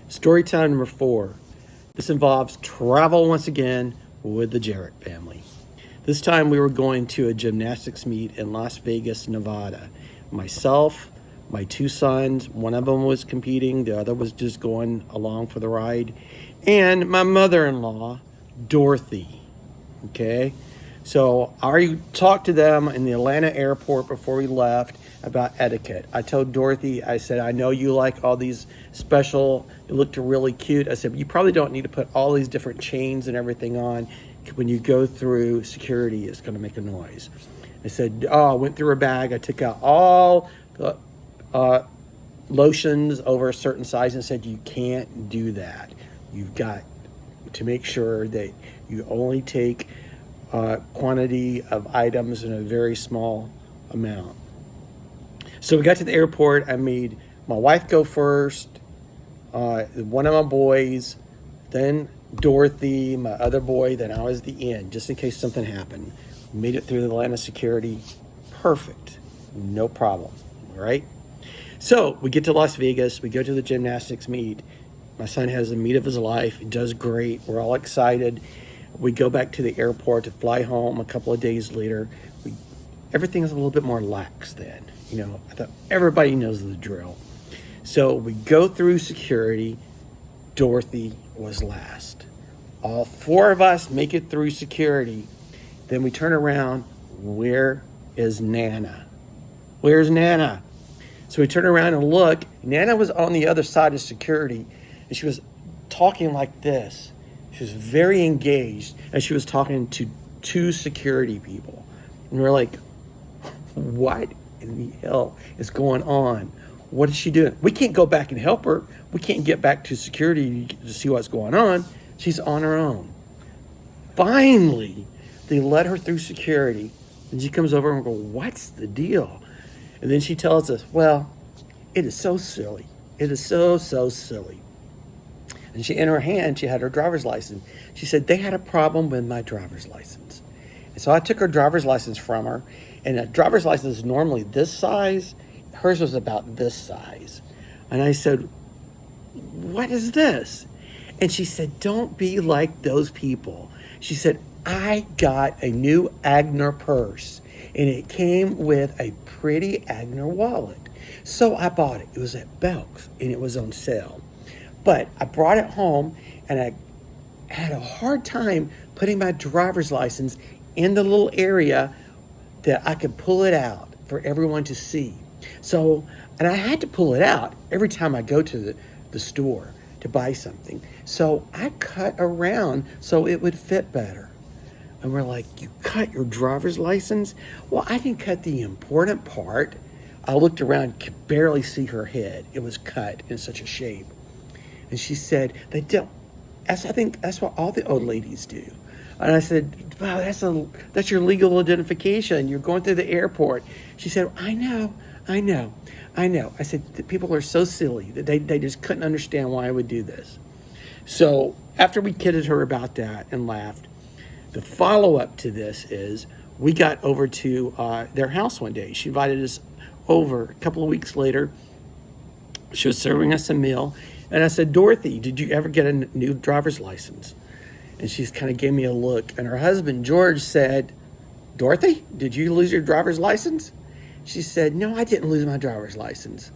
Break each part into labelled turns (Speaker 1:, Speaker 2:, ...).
Speaker 1: Story time number 4. This involves travel once again with the Jarrett family. This time we were going to a gymnastics meet in Las Vegas, Nevada. Myself, my 2 sons, one of them was competing, the other was just going along for the ride, and my mother-in-law, Dorothy. Okay? So I already talked to them in the Atlanta airport before we left about etiquette. I told Dorothy, I said, I know you like all these special, it looked really cute. I said, you probably don't need to put all these different chains and everything on. When you go through security, it's going to make a noise. I said, I went through her bag. I took out all the lotions over a certain size and said, you can't do that. You've got to make sure that you only take quantity of items in a very small amount. So we got to the airport. I made my wife go first, one of my boys, then Dorothy, my other boy, then I was the end, just in case something happened. Made it through the Atlanta security. Perfect. No problem. All right? So we get to Las Vegas. We go to the gymnastics meet. My son has the meet of his life. He does great. We're all excited. We go back to the airport to fly home a couple of days later. Everything is a little bit more lax then. You know, I thought everybody knows the drill. So we go through security. Dorothy was last. All 4 of us make it through security. Then we turn around. Where is Nana? Where's Nana? So we turn around and look. Nana was on the other side of security, and she was talking like this. She was very engaged, and she was talking to 2 security people. And we're like, what in the hell is going on? What is she doing? We can't go back and help her. We can't get back to security to see what's going on. She's on her own. Finally, they let her through security. And she comes over and we go, what's the deal? And then she tells us, well, it is so silly. It is so silly. And she, in her hand, she had her driver's license. She said, they had a problem with my driver's license. And so I took her driver's license from her. And a driver's license is normally this size. Hers was about this size. And I said, what is this? And she said, don't be like those people. She said, I got a new Agner purse, and it came with a pretty Agner wallet. So I bought it. It was at Belk's, and it was on sale. But I brought it home, and I had a hard time putting my driver's license in the little area that I could pull it out for everyone to see. So, and I had to pull it out every time I go to the store to buy something. So I cut around so it would fit better. And we're like, you cut your driver's license? Well, I didn't cut the important part. I looked around, could barely see her head. It was cut in such a shape. And she said, they don't. I think that's what all the old ladies do. And I said, wow, that's your legal identification. You're going through the airport. She said, I know. I said, people are so silly that they just couldn't understand why I would do this. So after we kidded her about that and laughed, the follow-up to this is we got over to their house one day. She invited us over a couple of weeks later. She was serving us a meal. And I said, Dorothy, did you ever get a new driver's license? And she kind of gave me a look. And her husband, George, said, Dorothy, did you lose your driver's license? She said, no, I didn't lose my driver's license.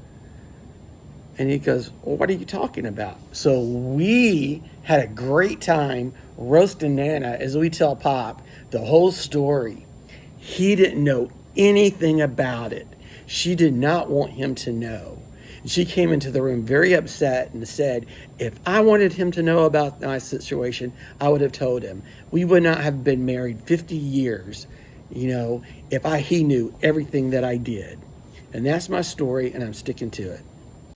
Speaker 1: And he goes, well, what are you talking about? So we had a great time roasting Nana as we tell Pop the whole story. He didn't know anything about it. She did not want him to know. She came into the room very upset and said, if I wanted him to know about my situation, I would have told him. We would not have been married 50 years, if he knew everything that I did. And that's my story, and I'm sticking to it.